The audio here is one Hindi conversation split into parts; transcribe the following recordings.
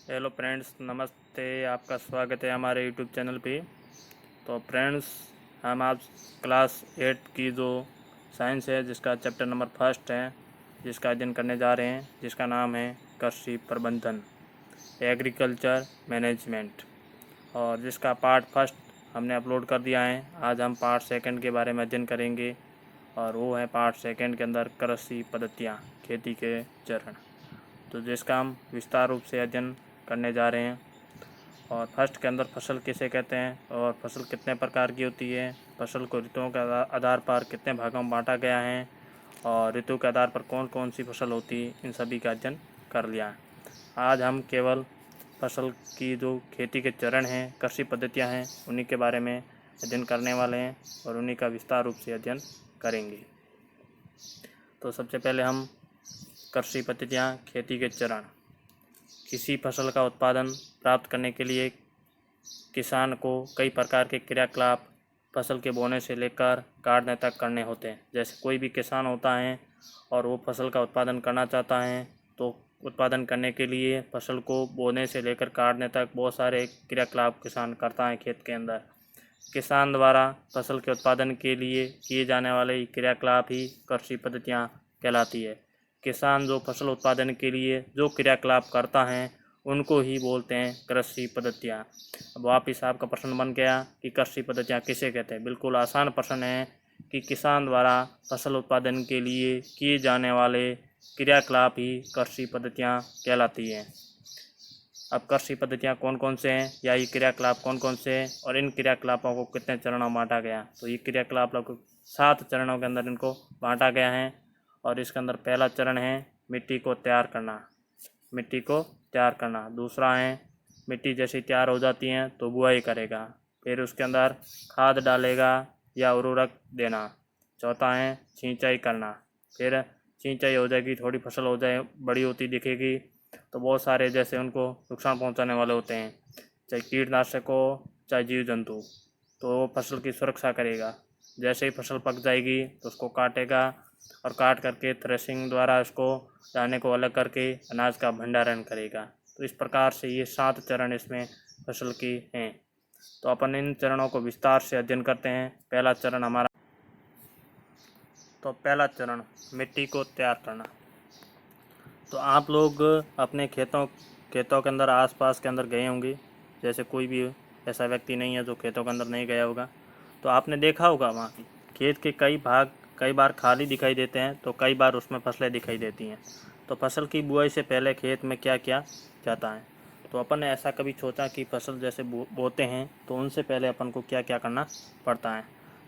हेलो फ्रेंड्स, नमस्ते। आपका स्वागत है हमारे यूट्यूब चैनल पे। तो फ्रेंड्स, हम आज क्लास 8 की जो साइंस है, जिसका चैप्टर नंबर फर्स्ट है, जिसका अध्ययन करने जा रहे हैं, जिसका नाम है कृषि प्रबंधन, एग्रीकल्चर मैनेजमेंट, और जिसका पार्ट फर्स्ट हमने अपलोड कर दिया है। आज हम पार्ट सेकंड के बारे में अध्ययन करेंगे, और वो है पार्ट सेकंड के अंदर कृषि पद्धतियाँ, खेती के चरण, तो जिसका हम विस्तार रूप से अध्ययन करने जा रहे हैं। और फर्स्ट के अंदर फसल किसे कहते हैं, और फसल कितने प्रकार की होती है, फसल को ऋतुओं के आधार पर कितने भागों में बांटा गया है, और ऋतु के आधार पर कौन कौन सी फसल होती है, इन सभी का अध्ययन कर लिया है। आज हम केवल फसल की जो खेती के चरण हैं, कृषि पद्धतियाँ हैं, उन्हीं के बारे में अध्ययन करने वाले हैं और उन्हीं का विस्तार रूप से अध्ययन करेंगे। तो सबसे पहले हम कृषि पद्धतियाँ, खेती के चरण। किसी फसल का उत्पादन प्राप्त करने के लिए किसान को कई प्रकार के क्रियाकलाप फसल के बोने से लेकर काटने तक करने होते हैं। जैसे कोई भी किसान होता है और वो फसल का उत्पादन करना चाहता है, तो उत्पादन करने के लिए फसल को बोने से लेकर काटने तक बहुत सारे क्रियाकलाप किसान करता है खेत के अंदर। किसान द्वारा फसल के उत्पादन के लिए किए जाने वाले क्रियाकलाप ही कृषि पद्धतियाँ कहलाती है। किसान जो फसल उत्पादन के लिए जो क्रियाकलाप करता है, उनको ही बोलते हैं कृषि पद्धतियाँ। अब वापिस आपका प्रश्न बन गया कि कृषि पद्धतियाँ किसे कहते हैं। बिल्कुल आसान प्रश्न है कि किसान द्वारा फसल उत्पादन के लिए किए जाने वाले क्रियाकलाप ही कृषि पद्धतियाँ कहलाती हैं। अब कृषि पद्धतियाँ कौन कौन से हैं, या ये क्रियाकलाप कौन कौन से हैं, और इन क्रियाकलापों को कितने चरणों में बांटा गया। तो ये क्रियाकलाप को 7 चरणों के अंदर इनको बांटा गया है। और इसके अंदर पहला चरण है मिट्टी को तैयार करना। मिट्टी को तैयार करना। दूसरा है मिट्टी जैसी तैयार हो जाती हैं तो बुआई करेगा, फिर उसके अंदर खाद डालेगा या उर्वरक देना। चौथा है सिंचाई करना। फिर सिंचाई हो जाएगी, थोड़ी फसल हो जाए, बड़ी होती दिखेगी, तो बहुत सारे जैसे उनको नुकसान पहुंचाने वाले होते हैं, चाहे कीटनाशक हो चाहे जीव जंतु, तो वो फसल की सुरक्षा करेगा। जैसे ही फसल पक जाएगी तो उसको काटेगा, और काट करके थ्रेशिंग द्वारा उसको दाने को अलग करके अनाज का भंडारण करेगा। तो इस प्रकार से ये 7 चरण इसमें फसल की हैं। तो अपन इन चरणों को विस्तार से अध्ययन करते हैं। पहला चरण हमारा, तो पहला चरण मिट्टी को तैयार करना। तो आप लोग अपने खेतों के अंदर, आसपास के अंदर गए होंगे। जैसे कोई भी ऐसा व्यक्ति नहीं है जो खेतों के अंदर नहीं गया होगा, तो आपने देखा होगा वहाँ की खेत के कई भाग कई बार खाली दिखाई देते हैं, तो कई बार उसमें फसलें दिखाई देती हैं। तो फसल की बुआई से पहले खेत में क्या क्या जाता है। तो अपन ने ऐसा कभी सोचा कि फसल जैसे बोते हैं तो उनसे पहले अपन को क्या क्या करना पड़ता है।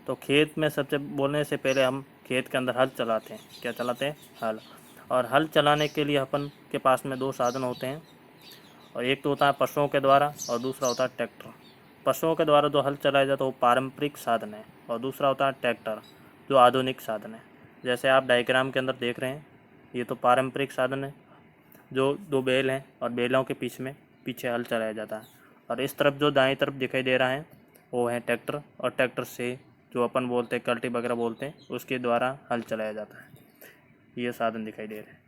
तो खेत में सबसे बोने से पहले हम खेत के अंदर हल चलाते हैं। क्या चलाते हैं? हल। और हल चलाने के लिए अपन के पास में 2 साधन होते हैं, और एक तो होता है पशुओं के द्वारा और दूसरा होता है ट्रैक्टर। पशुओं के द्वारा जो हल चलाया जाता है वो पारंपरिक साधन है, और दूसरा होता है ट्रैक्टर, जो आधुनिक साधन है। जैसे आप डायग्राम के अंदर देख रहे हैं, ये तो पारंपरिक साधन है, जो 2 बैल हैं और बैलों के पीछे हल चलाया जाता है। और इस तरफ जो दाएं तरफ दिखाई दे रहा है वो है ट्रैक्टर, और ट्रैक्टर से जो अपन बोलते हैं कल्टी वगैरह बोलते हैं, उसके द्वारा हल चलाया जाता है। ये साधन दिखाई दे रहे हैं।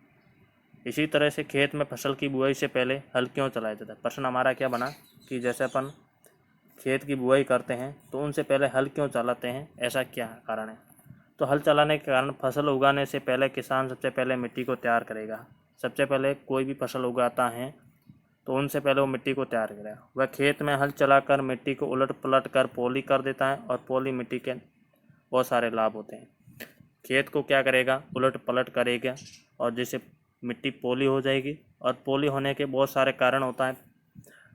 इसी तरह से खेत में फसल की बुआई से पहले हल क्यों चलाया जाता है। प्रश्न हमारा क्या बना कि जैसे अपन खेत की बुआई करते हैं तो उनसे पहले हल क्यों चलाते हैं, ऐसा क्या कारण है। तो हल चलाने के कारण फसल उगाने से पहले किसान सबसे पहले मिट्टी को तैयार करेगा। सबसे पहले कोई भी फसल उगाता है तो उनसे पहले वो मिट्टी को तैयार करेगा। वह खेत में हल चलाकर मिट्टी को उलट पलट कर पोली कर देता है, और पोली मिट्टी के बहुत सारे लाभ होते हैं। खेत को क्या करेगा, उलट पलट करेगा, और जिससे मिट्टी पोली हो जाएगी। और पोली होने के बहुत सारे कारण होता है,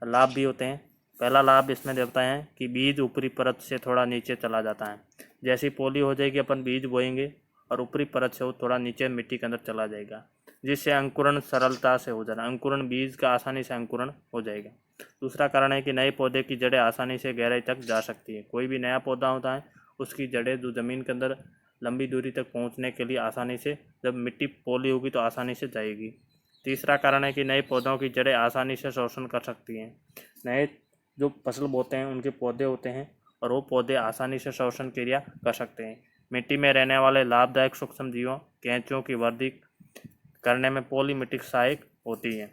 लाभ भी होते हैं। पहला लाभ इसमें देता है कि बीज ऊपरी परत से थोड़ा नीचे चला जाता है। जैसी पोली हो जाएगी अपन बीज बोएंगे और ऊपरी परत से वो थोड़ा नीचे मिट्टी के अंदर चला जाएगा, जिससे अंकुरण सरलता से हो जाना, अंकुरण बीज का आसानी से अंकुरण हो जाएगा। दूसरा कारण है कि नए पौधे की जड़ें आसानी से गहराई तक जा सकती है। कोई भी नया पौधा होता है उसकी जड़ें जो ज़मीन के अंदर लंबी दूरी तक पहुंचने के लिए आसानी से, जब मिट्टी पोली होगी तो आसानी से जाएगी। तीसरा कारण है कि नए पौधों की जड़ें आसानी से शोषण कर सकती हैं। नए जो फसल बोते हैं उनके पौधे होते हैं, और वो पौधे आसानी से शोषण क्रिया कर सकते हैं। मिट्टी में रहने वाले लाभदायक सूक्ष्म जीवों केंचुओं की वृद्धि करने में पॉलीमिटिक सहायक होती है।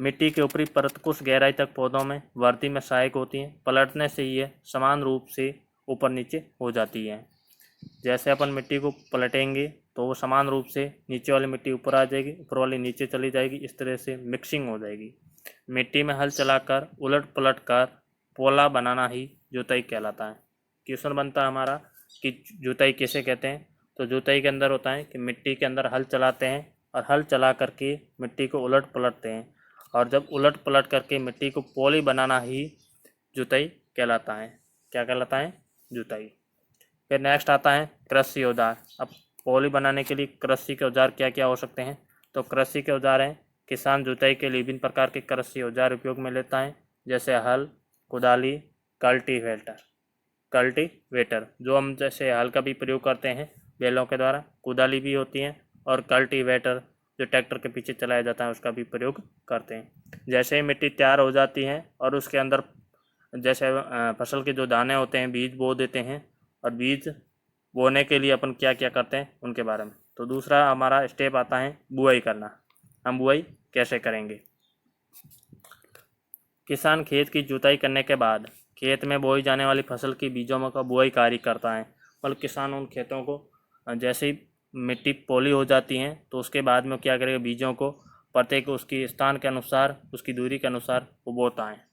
मिट्टी की ऊपरी परत कुछ गहराई तक पौधों में वृद्धि में सहायक होती है। पलटने से ये समान रूप से ऊपर नीचे हो जाती है। जैसे अपन मिट्टी को पलटेंगे तो वो समान रूप से नीचे वाली मिट्टी ऊपर आ जाएगी, ऊपर वाली नीचे चली जाएगी, इस तरह से मिक्सिंग हो जाएगी। मिट्टी में हल चलाकर उलट पलट कर पोला बनाना ही जुताई कहलाता है। क्वेश्चन बनता है हमारा कि जुताई किसे कहते हैं। तो जुताई के अंदर होता है कि मिट्टी के अंदर हल चलाते हैं और हल चला करके मिट्टी को उलट पलटते हैं, और जब उलट पलट करके मिट्टी को पोली बनाना ही जुताई कहलाता है। क्या कहलाता है? जुताई। फिर नेक्स्ट आता है कृषि औजार। अब पोली बनाने के लिए कृषि के औजार क्या क्या हो सकते हैं। तो कृषि के औजार हैं, किसान जुताई के लिए विभिन्न प्रकार के कृषि औजार उपयोग में लेता है, जैसे हल, कुदाली, कल्टीवेटर जो हम जैसे हल का भी प्रयोग करते हैं बैलों के द्वारा, कुदाली भी होती है, और कल्टीवेटर जो ट्रैक्टर के पीछे चलाया जाता है उसका भी प्रयोग करते हैं। जैसे ही मिट्टी तैयार हो जाती है और उसके अंदर जैसे फसल के जो दाने होते हैं बीज बो देते हैं, और बीज बोने के लिए अपन क्या क्या करते हैं उनके बारे में। तो दूसरा हमारा स्टेप आता है बुआई करना। हम बुआई कैसे करेंगे। किसान खेत की जुताई करने के बाद खेत में बोई जाने वाली फसल की बीजों का बुआई कार्य करता है। मतलब किसान उन खेतों को जैसे ही मिट्टी पोली हो जाती है तो उसके बाद में क्या करेगा, बीजों को प्रत्येक उसकी स्थान के अनुसार, उसकी दूरी के अनुसार वो बोता है।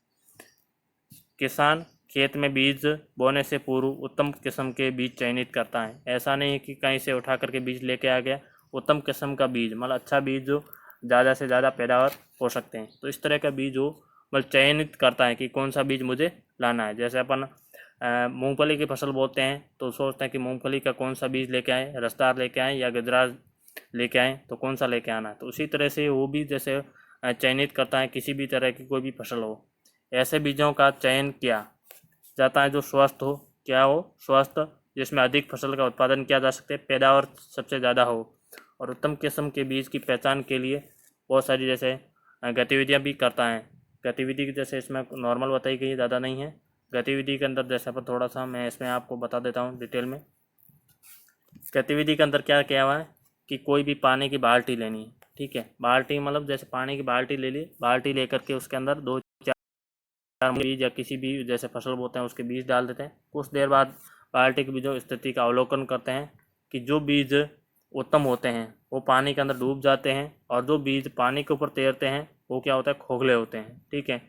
किसान खेत में बीज बोने से पूर्व उत्तम किस्म के बीज चयनित करता है। ऐसा नहीं है कि कहीं से उठा करके बीज लेके आ गया, उत्तम किस्म का बीज मतलब अच्छा बीज जो ज़्यादा से ज़्यादा पैदावार हो सकते हैं, तो इस तरह का बीज वो मतलब चयनित करता है कि कौन सा बीज मुझे लाना है। जैसे अपन मूंगफली की फसल बोते हैं तो सोचते हैं कि मूंगफली का कौन सा बीज लेके आएँ, रसदार लेके आएँ या गजराज लेके आएँ, तो कौन सा लेके आना है। तो उसी तरह से वो भी जैसे चयनित करता है किसी भी तरह की कोई भी फसल हो, ऐसे बीजों का चयन किया जाता है जो स्वस्थ हो, क्या हो, स्वस्थ, जिसमें अधिक फसल का उत्पादन किया जा सके, पैदावार सबसे ज़्यादा हो। और उत्तम किस्म के बीज की पहचान के लिए बहुत सारी जैसे गतिविधियां भी करता है। गतिविधि की जैसे इसमें नॉर्मल बताई गई, ज़्यादा नहीं है। गतिविधि के अंदर जैसे पर थोड़ा सा मैं इसमें आपको बता देता हूँ डिटेल में। गतिविधि के अंदर क्या किया हुआ है कि कोई भी पानी की बाल्टी लेनी है, ठीक है। बाल्टी मतलब जैसे पानी की बाल्टी ले ली, बाल्टी लेकर के उसके अंदर 2-4 बीज या किसी भी जैसे फसल बोते हैं उसके बीज डाल देते हैं। कुछ देर बाद बाल्टी की बीजों स्थिति का अवलोकन करते हैं कि जो बीज उत्तम होते हैं वो पानी के अंदर डूब जाते हैं, और जो बीज पानी के ऊपर तैरते हैं वो क्या होता है, खोखले होते हैं, ठीक है,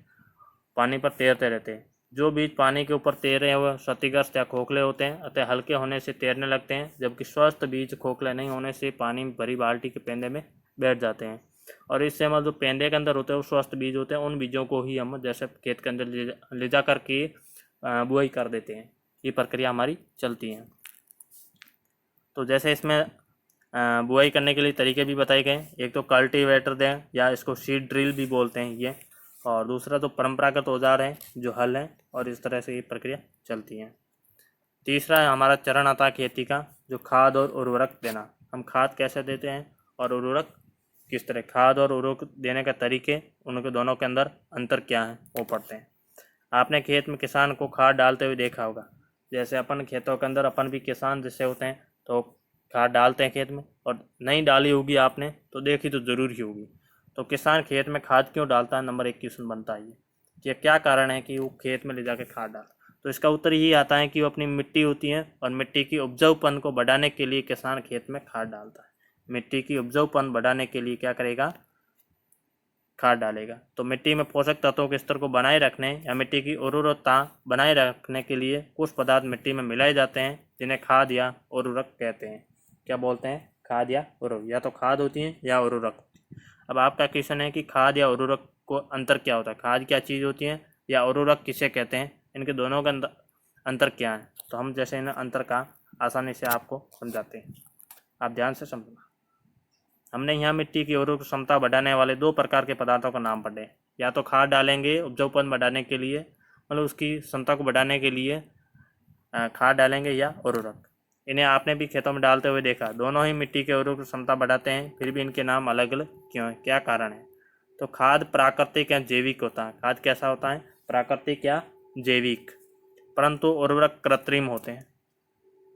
पानी पर तैरते रहते हैं। जो बीज पानी के ऊपर तैर रहे हैं वह क्षतिग्रस्त या खोखले होते हैं, अतः हल्के होने से तैरने लगते हैं, जबकि स्वस्थ बीज खोखले नहीं होने से पानी में भरी बाल्टी के पेंदे में बैठ जाते हैं। और इससे हमारे जो पेंदे के अंदर होते हैं वो स्वस्थ बीज होते हैं, उन बीजों को ही हम जैसे खेत के अंदर ले जा करके बुआई कर देते हैं। ये प्रक्रिया हमारी चलती है। तो जैसे इसमें बुआई करने के लिए तरीके भी बताए गए। एक तो कल्टीवेटर दें या इसको सीड ड्रिल भी बोलते हैं ये, और दूसरा तो परंपरागत औजार हैं जो हल हैं, और इस तरह से ये प्रक्रिया चलती है। तीसरा हमारा चरण आता है खेती का, जो खाद और उर्वरक देना। हम खाद कैसे देते हैं और उर्वरक किस तरह, खाद और उर्वरक देने के तरीके, उनके दोनों के अंदर अंतर क्या है वो पढ़ते हैं। आपने खेत में किसान को खाद डालते हुए देखा होगा। जैसे अपन खेतों के अंदर अपन भी किसान जैसे होते हैं तो खाद डालते हैं खेत में, और नहीं डाली होगी आपने तो देखी तो ज़रूर ही होगी। तो किसान खेत में खाद क्यों डालता है, नंबर 1 क्वेश्चन बनता है ये क्या कारण है कि वो खेत में ले जाकर खाद डालता है। तो इसका उत्तर यही आता है कि वो अपनी मिट्टी होती है और मिट्टी की उपजाऊपन को बढ़ाने के लिए किसान खेत में खाद डालता है। मिट्टी की उपजाऊपन बढ़ाने के लिए क्या करेगा, खाद डालेगा। तो मिट्टी में पोषक तत्वों के स्तर को बनाए रखने या मिट्टी की उर्वरता बनाए रखने के लिए कुछ पदार्थ मिट्टी में मिलाए जाते हैं जिन्हें खाद या उर्वरक कहते हैं। क्या बोलते हैं, खाद या उर्वरक। या तो खाद होती है या उर्वरक। अब आपका क्वेश्चन है कि खाद या उर्वरक को अंतर क्या होता है, खाद क्या चीज़ होती है या उर्वरक किसे कहते हैं, इनके दोनों का अंतर क्या है। तो हम जैसे इन अंतर का आसानी से आपको समझाते हैं, आप ध्यान से समझना। हमने यहाँ मिट्टी की उर्वरक क्षमता बढ़ाने वाले 2 प्रकार के पदार्थों का नाम पढ़े। या तो खाद डालेंगे उपजाऊपन बढ़ाने के लिए, मतलब उसकी क्षमता को बढ़ाने के लिए खाद डालेंगे या उर्वरक। इन्हें आपने भी खेतों में डालते हुए देखा। दोनों ही मिट्टी के उर्वरक क्षमता बढ़ाते हैं, फिर भी इनके नाम अलग अलग क्यों है, क्या कारण है। तो खाद प्राकृतिक या जैविक होता है। खाद कैसा होता है, प्राकृतिक या जैविक। परंतु उर्वरक कृत्रिम होते हैं,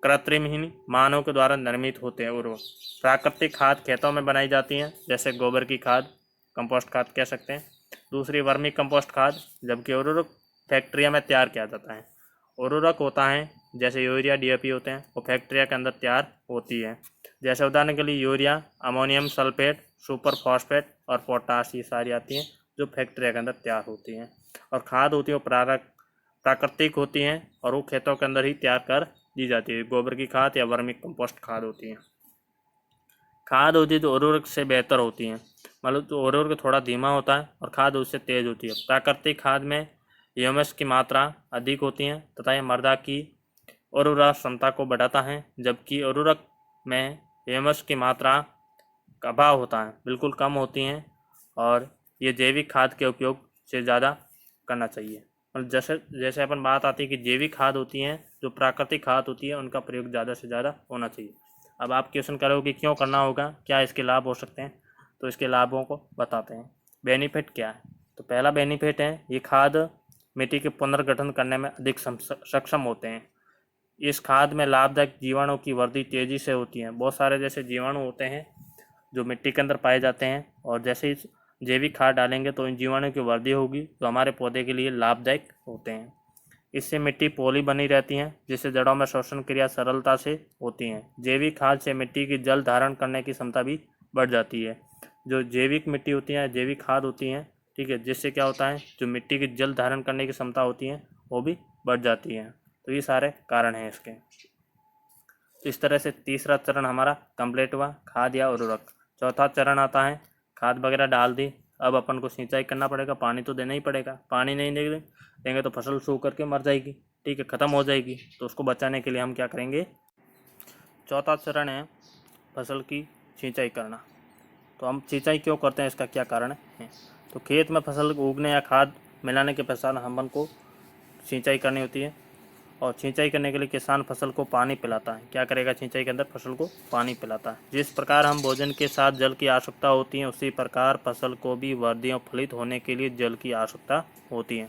कृत्रिम ही मानव के द्वारा निर्मित होते हैं उर्वरक। प्राकृतिक खाद खेतों में बनाई जाती हैं, जैसे गोबर की खाद, कंपोस्ट खाद कह सकते हैं, दूसरी वर्मी कंपोस्ट खाद, जबकि उर्वरक फैक्ट्रिया में तैयार किया जाता है। उर्वरक होता है जैसे यूरिया डीएपी होते हैं, वो फैक्ट्रिया के अंदर तैयार होती है। जैसे उदाहरण के लिए urea, ammonium sulphate, super phosphate और पोटाश, ये सारी आती हैं जो फैक्ट्रिया के अंदर तैयार होती हैं। और खाद होती है वो प्राकृतिक होती हैं और वो खेतों के अंदर ही तैयार कर दी जाती है। गोबर की खाद या वर्मी कंपोस्ट खाद होती है। खाद होती है जो उर्वरक से बेहतर होती हैं, मतलब तो उर्वरक थोड़ा धीमा होता है और खाद उससे तेज होती है। प्राकृतिक खाद में ह्यूमस की मात्रा अधिक होती है तथा यह मृदा की उर्वरा क्षमता को बढ़ाता है, जबकि उर्वरक में ह्यूमस की मात्रा का अभाव होता है, बिल्कुल कम होती हैं। और ये जैविक खाद के उपयोग से ज़्यादा करना चाहिए। और जैसे जैसे अपन बात आती है कि जैविक खाद होती हैं, जो प्राकृतिक खाद होती है, उनका प्रयोग ज़्यादा से ज़्यादा होना चाहिए। अब आप क्वेश्चन करोगे कि क्यों करना होगा, क्या इसके लाभ हो सकते हैं, तो इसके लाभों को बताते हैं। बेनिफिट क्या है, तो पहला बेनिफिट है ये खाद मिट्टी के पुनर्गठन करने में अधिक सक्षम होते हैं। इस खाद में लाभदायक जीवाणु की वृद्धि तेज़ी से होती है। बहुत सारे जैसे जीवाणु होते हैं जो मिट्टी के अंदर पाए जाते हैं, और जैसे ही जैविक खाद डालेंगे तो इन जीवाणु की वृद्धि होगी, जो हमारे पौधे के लिए लाभदायक होते हैं। इससे मिट्टी पोली बनी रहती है, जिससे जड़ों में श्वसन क्रिया सरलता से होती हैं। जैविक खाद से मिट्टी की जल धारण करने की क्षमता भी बढ़ जाती है। जो जैविक मिट्टी होती है, जैविक खाद होती हैं, ठीक है, जिससे क्या होता है, जो मिट्टी की जल धारण करने की क्षमता होती है वो भी बढ़ जाती है। तो ये सारे कारण हैं इसके। तो इस तरह से तीसरा चरण हमारा कंप्लीट हुआ, खाद या उर्वरक। चौथा चरण आता है, खाद वगैरह डाल दी, अब अपन को सिंचाई करना पड़ेगा, पानी तो देना ही पड़ेगा। पानी नहीं देंगे तो फसल सूख करके मर जाएगी, ठीक है, ख़त्म हो जाएगी। तो उसको बचाने के लिए हम क्या करेंगे, चौथा चरण है फसल की सिंचाई करना। तो हम सिंचाई क्यों करते हैं, इसका क्या कारण है। तो खेत में फसल उगने या खाद मिलाने के पश्चात हम को सिंचाई करनी होती है। और सिंचाई करने के लिए किसान फसल को पानी पिलाता है। क्या करेगा, सिंचाई के अंदर फसल को पानी पिलाता है। जिस प्रकार हम भोजन के साथ जल की आवश्यकता होती है, उसी प्रकार फसल को भी वृद्धि और फलित होने के लिए जल की आवश्यकता होती है।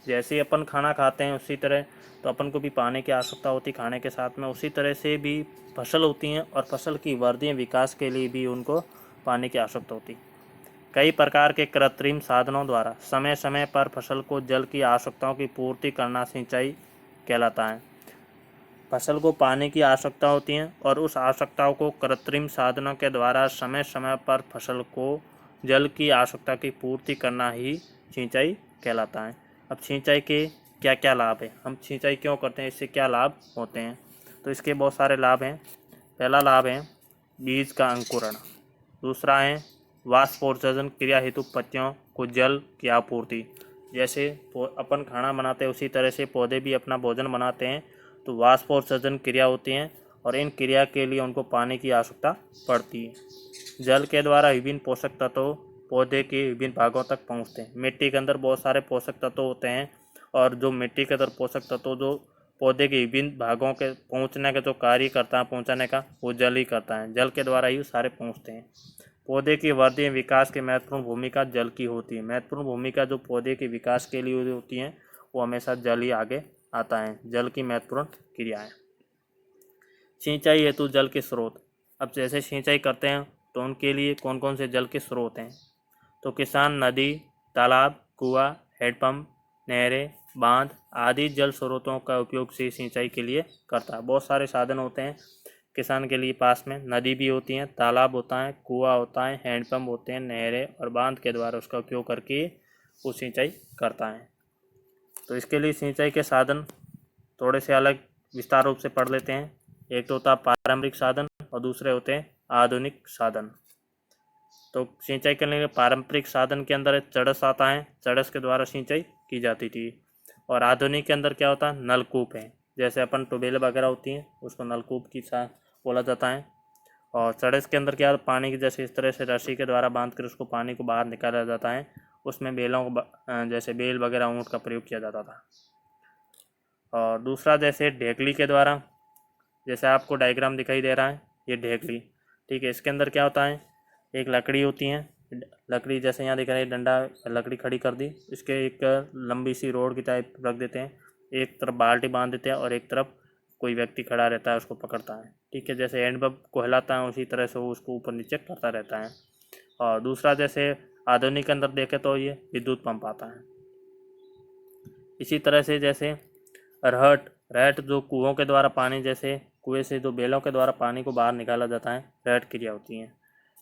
जैसे ही अपन खाना खाते हैं उसी तरह तो अपन को भी पानी की आवश्यकता होती है खाने के साथ में। उसी तरह से भी फसल होती हैं और फसल की वृद्धि विकास के लिए भी उनको पानी की आवश्यकता होती है। कई प्रकार के कृत्रिम साधनों द्वारा समय समय पर फसल को जल की आवश्यकताओं की पूर्ति करना सिंचाई कहलाता है। फसल को पानी की आवश्यकता होती है और उस आवश्यकताओं को कृत्रिम साधनों के द्वारा समय समय पर फसल को जल की आवश्यकता की पूर्ति करना ही सिंचाई कहलाता है। अब सिंचाई के क्या क्या लाभ है, हम सिंचाई क्यों करते हैं, इससे क्या लाभ होते हैं। तो इसके बहुत सारे लाभ हैं। पहला लाभ है बीज का अंकुरण। दूसरा है वाष्पोत्सर्जन क्रिया हेतु पत्तियों को जल की आपूर्ति। जैसे अपन खाना बनाते हैं उसी तरह से पौधे भी अपना भोजन बनाते हैं, तो वाष्पोत्सर्जन क्रिया होती हैं और इन क्रिया के लिए उनको पानी की आवश्यकता पड़ती है। जल के द्वारा विभिन्न पोषक तत्व पौधे के विभिन्न भागों तक पहुँचते हैं। मिट्टी के अंदर बहुत सारे पोषक तत्व होते हैं और जो मिट्टी के अंदर पोषक तत्व जो पौधे के विभिन्न भागों के पहुँचने का जो कार्य करता है, पहुँचाने का, वो जल ही करता है। जल के द्वारा ही सारे पहुँचते हैं। पौधे की वृद्धि एवं विकास की महत्वपूर्ण भूमिका जल की होती है। महत्वपूर्ण भूमिका जो पौधे के विकास के लिए होती हैं वो हमेशा जल ही आगे आता है। जल की महत्वपूर्ण क्रियाएं। सिंचाई हेतु जल के स्रोत। अब जैसे सिंचाई करते हैं तो उनके लिए कौन कौन से जल के स्रोत हैं, तो किसान नदी, तालाब, कुआं, हैंडपम्प, नहरें, बांध आदि जल स्रोतों का उपयोग से सिंचाई के लिए करता है। बहुत सारे साधन होते हैं किसान के लिए पास में। नदी भी होती हैं, तालाब होता है, कुआं होता है, हैंडपम्प होते हैं, नहरें और बांध के द्वारा उसका उपयोग करके वो सिंचाई करता है। तो इसके लिए सिंचाई के साधन थोड़े से अलग विस्तार रूप से पढ़ लेते हैं। एक तो होता है पारंपरिक साधन और दूसरे होते हैं आधुनिक साधन। तो सिंचाई करने के पारंपरिक साधन के अंदर चड़स आता है, चड़स के द्वारा सिंचाई की जाती थी। और आधुनिक के अंदर क्या होता है, नलकूप है। जैसे अपन ट्यूबवेल वगैरह होती हैं उसको नलकूप की बोला जाता है। और चड़स के अंदर क्या पानी की जैसे इस तरह से रस्सी के द्वारा बांध कर उसको पानी को बाहर निकाला जाता है। उसमें बेलों को जैसे बेल वगैरह ऊँट का प्रयोग किया जाता था। और दूसरा जैसे ढेकली के द्वारा, जैसे आपको डायग्राम दिखाई दे रहा है, ये ढेकली, ठीक है। इसके अंदर क्या होता है, एक लकड़ी होती है, लकड़ी जैसे यहाँ दिख रहा है, डंडा लकड़ी खड़ी कर दी, इसके एक लंबी सी रोड की टाइप रख देते हैं, एक तरफ बाल्टी बांध देते हैं और एक तरफ कोई व्यक्ति खड़ा रहता है उसको पकड़ता है, ठीक है। जैसे हैंडपम्प को हिलाता है उसी तरह से वो उसको ऊपर नीचे करता रहता है। और दूसरा जैसे आधुनिक के अंदर देखें तो ये विद्युत पंप आता है। इसी तरह से जैसे रहट जो कुओं के द्वारा पानी, जैसे कुएं से जो बेलों के द्वारा पानी को बाहर निकाला जाता है, रहट क्रिया होती है।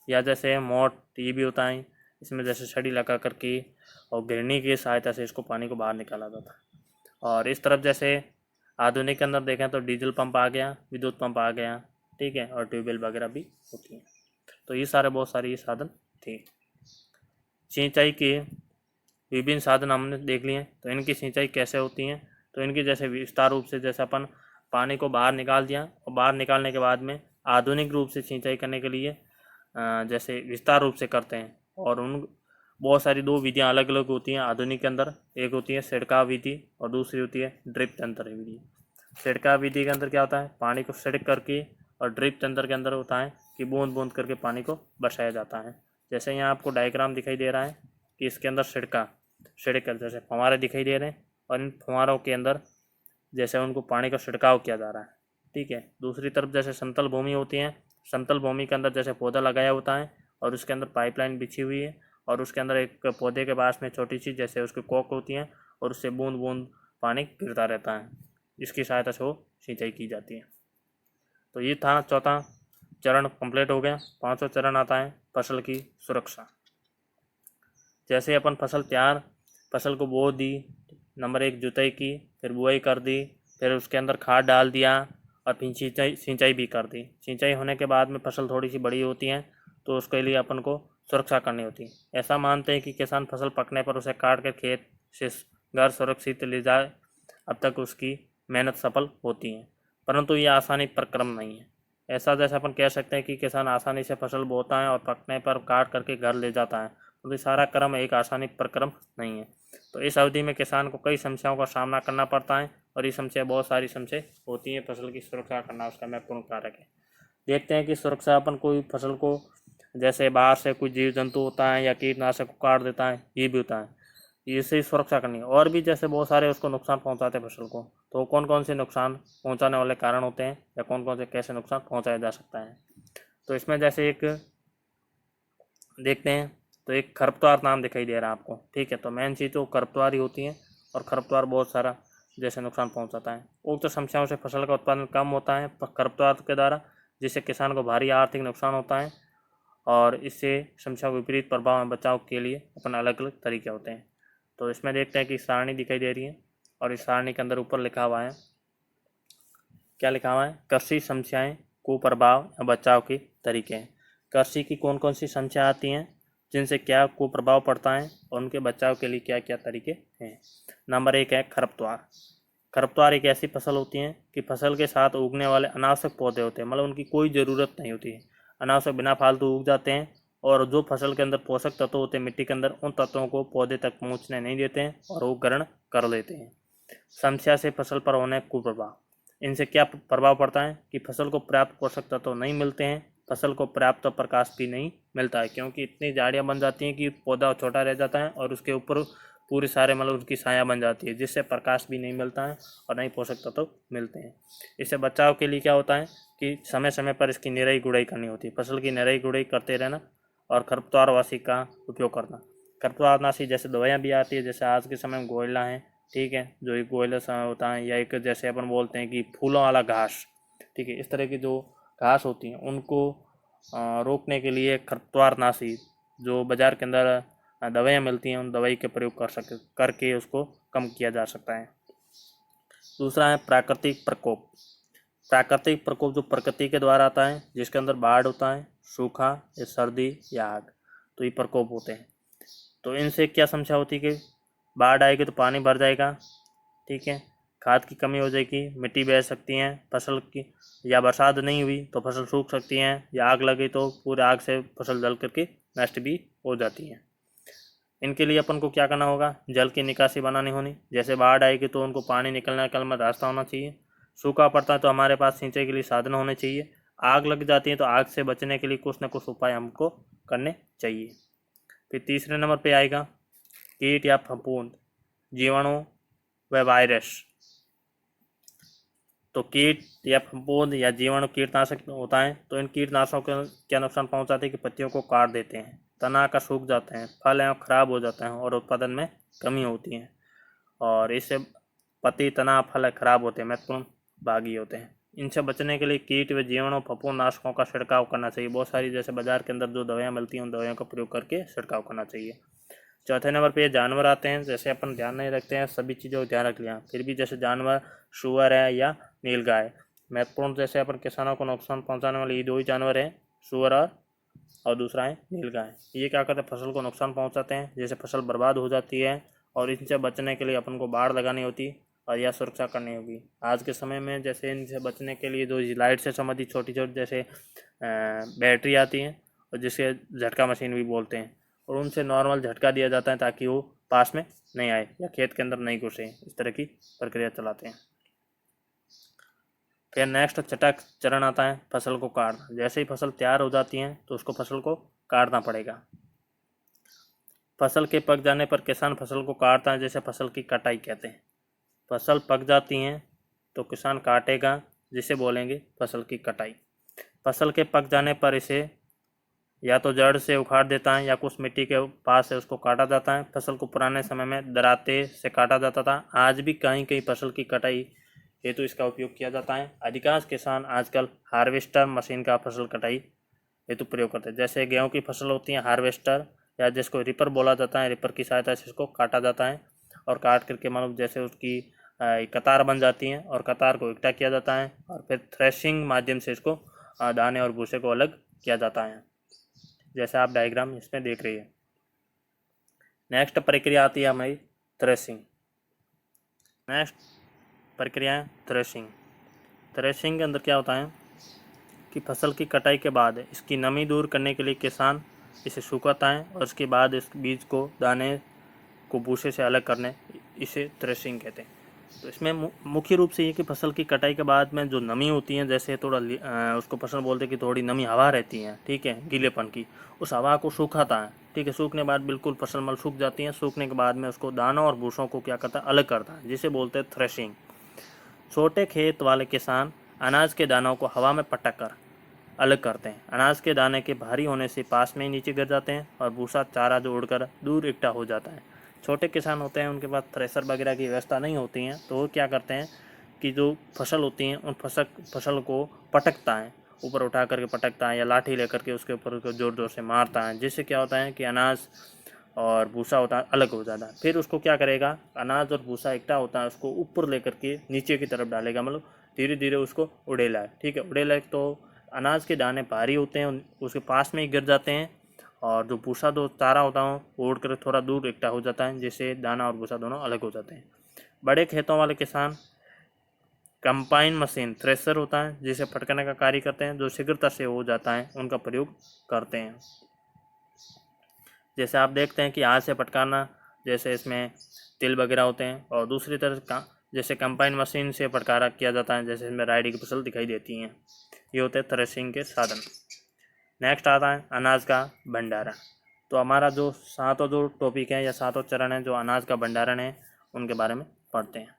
या जैसे मोट, ये भी होता है, इसमें जैसे छड़ी लगा करके और गिरनी की सहायता से इसको पानी को बाहर निकाला जाता है। और इस तरफ जैसे आधुनिक के अंदर देखें तो डीजल पंप आ गया, विद्युत पंप आ गया, ठीक है, और ट्यूबवेल वगैरह भी होती हैं। तो ये सारे बहुत सारे ये साधन थे। सिंचाई के विभिन्न साधन हमने देख लिए। तो इनकी सिंचाई कैसे होती है, तो इनकी जैसे विस्तार रूप से जैसे अपन पानी को बाहर निकाल दिया और बाहर निकालने के बाद में आधुनिक रूप से सिंचाई करने के लिए जैसे विस्तार रूप से करते हैं। और उन बहुत सारी दो विधियां अलग अलग होती हैं आधुनिक के अंदर। एक होती है छिड़काव विधि और दूसरी होती है ड्रिप तंत्र विधि। छिड़काव विधि के अंदर क्या होता है, पानी को छिड़क करके, और ड्रिप तंत्र के अंदर होता है कि बूंद बूंद करके पानी को बरसाया जाता है। जैसे यहाँ आपको डायग्राम दिखाई दे रहा है कि इसके अंदर छिड़क कर जैसे फव्वारे दिखाई दे रहे हैं, और इन फव्वारों के अंदर जैसे उनको पानी का छिड़काव किया जा रहा है, ठीक है। दूसरी तरफ जैसे समतल भूमि होती है, समतल भूमि के अंदर जैसे पौधा लगाया होता है और उसके अंदर पाइपलाइन बिछी हुई है, और उसके अंदर एक पौधे के पास में छोटी सी जैसे उसकी कोक होती है, और उससे बूंद बूंद पानी गिरता रहता है, इसकी सहायता से वो सिंचाई की जाती है। तो ये था चौथा चरण कंप्लीट हो गया। पांचवा चरण आता है फसल की सुरक्षा। जैसे अपन फसल को बो दी, नंबर 1 जुताई की, फिर बुआई कर दी, फिर उसके अंदर खाद डाल दिया, और फिर सिंचाई भी कर दी। सिंचाई होने के बाद में फसल थोड़ी सी बड़ी होती है, तो उसके लिए अपन को सुरक्षा करनी होती है। ऐसा मानते हैं कि किसान फसल पकने पर उसे काट कर खेत से घर सुरक्षित ले जाए, अब तक उसकी मेहनत सफल होती है। परंतु ये आसानी पर क्रम नहीं है। ऐसा जैसे अपन कह सकते हैं कि किसान आसानी से फसल बोता है और पकने पर काट करके घर ले जाता है, तो ये सारा क्रम एक आसानी पर क्रम नहीं है। तो इस अवधि में किसान को कई समस्याओं का सामना करना पड़ता है, और ये समस्या बहुत सारी समस्या होती हैं। फसल की सुरक्षा करना उसका महत्वपूर्ण कारक है। देखते हैं कि सुरक्षा अपन कोई फसल को जैसे बाहर से कोई जीव जंतु होता है या कीटनाशक को काट देता है, ये भी होता है, इससे सुरक्षा करनी है। और भी जैसे बहुत सारे उसको नुकसान पहुंचाते हैं फसल को, तो कौन कौन से नुकसान पहुंचाने वाले कारण होते हैं, या कौन कौन से कैसे नुकसान पहुंचाया जा सकता है। तो इसमें जैसे एक देखते हैं, तो एक खरपतवार नाम दिखाई दे रहा है आपको, ठीक है। तो मेन चीज़ तो खरपतवार ही होती है, और खरपतवार बहुत सारा जैसे नुकसान पहुंचाता है। उक्त समस्याओं से फसल का उत्पादन कम होता है खरपतवार के द्वारा, जिससे किसान को भारी आर्थिक नुकसान होता है। और इससे समस्या को विपरीत प्रभाव में बचाव के लिए अपने अलग अलग तरीके होते हैं। तो इसमें देखते हैं कि सारणी दिखाई दे रही है, और इस सारणी के अंदर ऊपर लिखा हुआ है, क्या लिखा हुआ है, कृषि समस्याएं, कुप्रभाव या बचाव के तरीके हैं। कृषि की कौन कौन सी समस्या आती हैं, जिनसे क्या कुप्रभाव पड़ता है, और उनके बचाव के लिए क्या क्या तरीके हैं। नंबर 1 है खरपतवार। खरपतवार एक ऐसी फसल होती है कि फसल के साथ उगने वाले अनावश्यक पौधे होते हैं, मतलब उनकी कोई ज़रूरत नहीं होती है, अनावश्यक बिना फालतू उग जाते हैं। और जो फसल के अंदर पोषक तत्व होते हैं मिट्टी के अंदर, उन तत्वों को पौधे तक पहुंचने नहीं देते हैं, और वो ग्रहण कर लेते हैं। समस्या से फसल पर होने कुप्रभाव, इनसे क्या प्रभाव पड़ता है कि फसल को पर्याप्त पोषक तत्व नहीं मिलते हैं, फसल को पर्याप्त प्रकाश भी नहीं मिलता है, क्योंकि इतनी झाड़ियाँ बन जाती हैं कि पौधा छोटा रह जाता है, और उसके ऊपर पूरे सारे मतलब उसकी छाया बन जाती है, जिससे प्रकाश भी नहीं मिलता है और नहीं पोषक तत्व मिलते हैं। इससे बचाव के लिए क्या होता है कि समय समय पर इसकी निराई गुड़ाई करनी होती है, फसल की निराई गुड़ाई करते रहना, और खरपतवारनाशी का उपयोग करना। खरपतवारनाशी जैसे दवाइयाँ भी आती है, जैसे आज के समय में गोइला है, ठीक है, जो एक गोइला समय होता है, या एक जैसे अपन बोलते हैं कि फूलों वाला घास, ठीक है, इस तरह की जो घास होती हैं उनको रोकने के लिए खरपतवारनाशी जो बाज़ार के अंदर दवाइयाँ मिलती हैं, उन दवाई के प्रयोग करके उसको कम किया जा सकता है। दूसरा है प्राकृतिक प्रकोप। प्राकृतिक प्रकोप जो प्रकृति के द्वारा आता है, जिसके अंदर बाढ़ होता है, सूखा या सर्दी या आग, तो ये प्रकोप होते हैं। तो इनसे क्या समस्या होती है कि बाढ़ आएगी तो पानी भर जाएगा, ठीक है, खाद की कमी हो जाएगी, मिट्टी बह सकती है फसल की, या बरसात नहीं हुई तो फसल सूख सकती हैं, या आग लगी तो पूरे आग से फसल जल करके नष्ट भी हो जाती है। इनके लिए अपन को क्या करना होगा, जल की निकासी बनानी होनी। जैसे बाढ़ आएगी तो उनको पानी निकलने का रास्ता होना चाहिए। सूखा पड़ता है तो हमारे पास सिंचाई के लिए साधन होने चाहिए। आग लग जाती है तो आग से बचने के लिए कुछ न कुछ उपाय हमको करने चाहिए। फिर तीसरे नंबर पे आएगा कीट या फफूंद, जीवाणु व वायरस। तो कीट या फफूंद या जीवाणु कीटनाशक होता है, तो इन कीटनाशकों को क्या नुकसान पहुंचाते हैं कि पत्तियों को काट देते हैं, तना आकर सूख जाते हैं, फल एवं खराब हो जाते हैं और उत्पादन में कमी होती है। और इससे पत्ती, तना, फल खराब होते हैं, महत्वपूर्ण भागी होते हैं। इनसे बचने के लिए कीट व जीवाणु फफूंदनाशकों का छिड़काव करना चाहिए। बहुत सारी जैसे बाजार के अंदर जो दवाइयाँ मिलती हैं उन दवाइयों का प्रयोग करके छिड़काव करना चाहिए। चौथे नंबर पे ये जानवर आते हैं। जैसे अपन ध्यान नहीं रखते हैं, सभी चीज़ों को ध्यान रख लिया, फिर भी जैसे जानवर सुअर है या नीलगाय महत्वपूर्ण, जैसे अपन किसानों को नुकसान पहुंचाने वाले ये दो ही जानवर हैं, सुअर और दूसरा है नीलगाय। ये क्या करते हैं, फसल को नुकसान पहुंचाते हैं, जैसे फसल बर्बाद हो जाती है। और इनसे बचने के लिए अपन को बाड़ लगानी होती और यह सुरक्षा करनी होगी। आज के समय में जैसे इनसे बचने के लिए जो लाइट से संबंधित छोटी छोटी जैसे बैटरी आती हैं और जिसे झटका मशीन भी बोलते हैं, और उनसे नॉर्मल झटका दिया जाता है ताकि वो पास में नहीं आए या खेत के अंदर नहीं घुसे। इस तरह की प्रक्रिया चलाते हैं। फिर नेक्स्ट छठा चरण आता है फसल को काटना। जैसे ही फसल तैयार हो जाती है तो उसको फसल को काटना पड़ेगा। फसल के पक जाने पर किसान फसल को काटता है, जैसे फसल की कटाई कहते हैं। फसल पक जाती हैं तो किसान काटेगा, जिसे बोलेंगे फसल की कटाई। फसल के पक जाने पर इसे या तो जड़ से उखाड़ देता है या कुछ मिट्टी के पास से उसको काटा जाता है। फसल को पुराने समय में दराते से काटा जाता था। आज भी कहीं कहीं फसल की कटाई हेतु इसका उपयोग किया जाता है। अधिकांश किसान आजकल हार्वेस्टर मशीन का फसल कटाई हेतु प्रयोग करते हैं। जैसे गेहूं की फसल होती है, हार्वेस्टर या जिसको रिपर बोला जाता है, रिपर की सहायता से इसको काटा जाता है और काट करके मतलब जैसे उसकी कतार बन जाती है और कतार को इकट्ठा किया जाता है और फिर थ्रेशिंग माध्यम से इसको दाने और भूसे को अलग किया जाता है, जैसे आप डायग्राम इसमें देख रही है। नेक्स्ट प्रक्रिया आती है हमारी थ्रेशिंग। नेक्स्ट प्रक्रिया है थ्रेशिंग। थ्रेशिंग के अंदर क्या होता है कि फसल की कटाई के बाद इसकी नमी दूर करने के लिए किसान इसे सुखाता है और उसके बाद इस बीज को, दाने को भूसे से अलग करने, इसे थ्रेशिंग कहते हैं। तो इसमें मुख्य रूप से ये कि फसल की कटाई के बाद में जो नमी होती है, जैसे थोड़ा उसको फसल बोलते हैं कि थोड़ी नमी हवा रहती है, ठीक है, गीलेपन की, उस हवा को सुखाता है, ठीक है। सूखने के बाद बिल्कुल फसल मल सूख जाती है। सूखने के बाद में उसको दानों और भूसों को क्या करता है, अलग करता है, जिसे बोलते हैं थ्रेशिंग। छोटे खेत वाले किसान अनाज के दानों को हवा में पटक कर अलग करते हैं। अनाज के दाने के भारी होने से पास में ही नीचे गिर जाते हैं और भूसा, चारा जो उड़कर दूर इकट्ठा हो जाता है। छोटे किसान होते हैं, उनके पास थ्रेसर वगैरह की व्यवस्था नहीं होती है, तो वो क्या करते हैं कि जो फसल होती हैं उन फसल को पटकता है, ऊपर उठा करके पटकता है या लाठी लेकर के उसके ऊपर उसको ज़ोर ज़ोर से मारता है, जिससे क्या होता है कि अनाज और भूसा होता है अलग हो जाता है। फिर उसको क्या करेगा, अनाज और भूसा इकट्ठा होता है, उसको ऊपर लेकर के नीचे की तरफ डालेगा, मतलब धीरे धीरे उसको उड़ेला है, ठीक है। उड़ेला तो अनाज के दाने भारी होते हैं, उसके पास में ही गिर जाते हैं और जो भूसा, जो चारा होता है वो उड़ कर थोड़ा दूर इकट्ठा हो जाता है, जिससे दाना और भूसा दोनों अलग हो जाते हैं। बड़े खेतों वाले किसान कंबाइन मशीन, थ्रेसर होता है जिसे फटकने का कार्य करते हैं, जो शीघ्रता से हो जाता है, उनका प्रयोग करते हैं। जैसे आप देखते हैं कि हाथ से फटकारना, जैसे इसमें तिल वगैरह होते हैं, और दूसरी तरफ का जैसे कंबाइन मशीन से फटकारा किया जाता है, जैसे इसमें राइडी की फसल दिखाई देती हैं। ये होते हैं थ्रेशिंग के साधन। नेक्स्ट आता है अनाज का भंडारण। तो हमारा जो सातों जो टॉपिक है या सातों चरण है जो अनाज का भंडारण है, उनके बारे में पढ़ते हैं।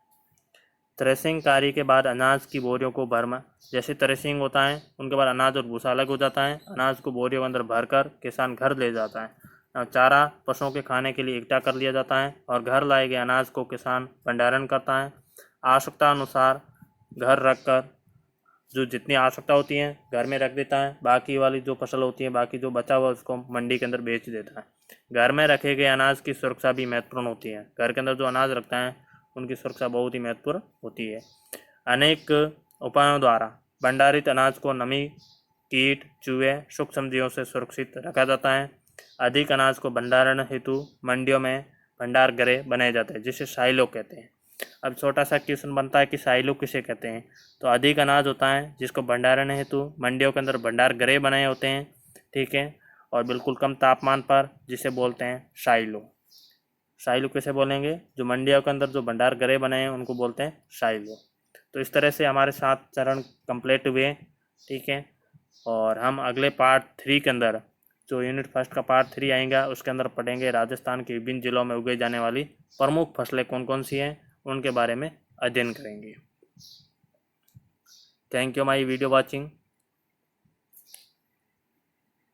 थ्रेशिंग कार्य के बाद अनाज की बोरियों को भरना। जैसे थ्रेशिंग होता है उनके बाद अनाज और भूसा अलग हो जाता है। अनाज को बोरियों के अंदर भरकर किसान घर ले जाता है। चारा पशुओं के खाने के लिए इकट्ठा कर लिया जाता है और घर लाए गए अनाज को किसान भंडारण करता है। आवश्यकता अनुसार घर रखकर जो जितनी आवश्यकता होती है घर में रख देता है। बाकी वाली जो फसल होती है, बाकी जो बचा हुआ उसको मंडी के अंदर बेच देता है। घर में रखे गए अनाज की सुरक्षा भी महत्वपूर्ण होती है। घर के अंदर जो अनाज रखता है उनकी सुरक्षा बहुत ही महत्वपूर्ण होती है। अनेक उपायों द्वारा भंडारित अनाज को नमी, कीट, चूहे, सूक्ष्मजीवों से सुरक्षित रखा जाता है। अधिक अनाज को भंडारण हेतु मंडियों में भंडार गृह बनाए जाते हैं, जिसे साइलो कहते हैं। अब छोटा सा क्वेश्चन बनता है कि साइलो किसे कहते हैं। तो अधिक अनाज होता है जिसको भंडारण हेतु मंडियों के अंदर भंडार गृह बनाए होते हैं, ठीक है, और बिल्कुल कम तापमान पर, जिसे बोलते हैं साइलो। साइलो किसे बोलेंगे, जो मंडियों के अंदर जो भंडार गृह बनाए हैं उनको बोलते हैं साइलो। तो इस तरह से हमारे 7 चरण कंप्लीट हुए, ठीक है। और हम अगले पार्ट 3 के अंदर जो यूनिट फर्स्ट का पार्ट 3 आएगा उसके अंदर पढ़ेंगे राजस्थान के विभिन्न जिलों में उगाई जाने वाली प्रमुख फसलें कौन कौन सी हैं, उनके बारे में अध्ययन करेंगे। Thank you my video watching.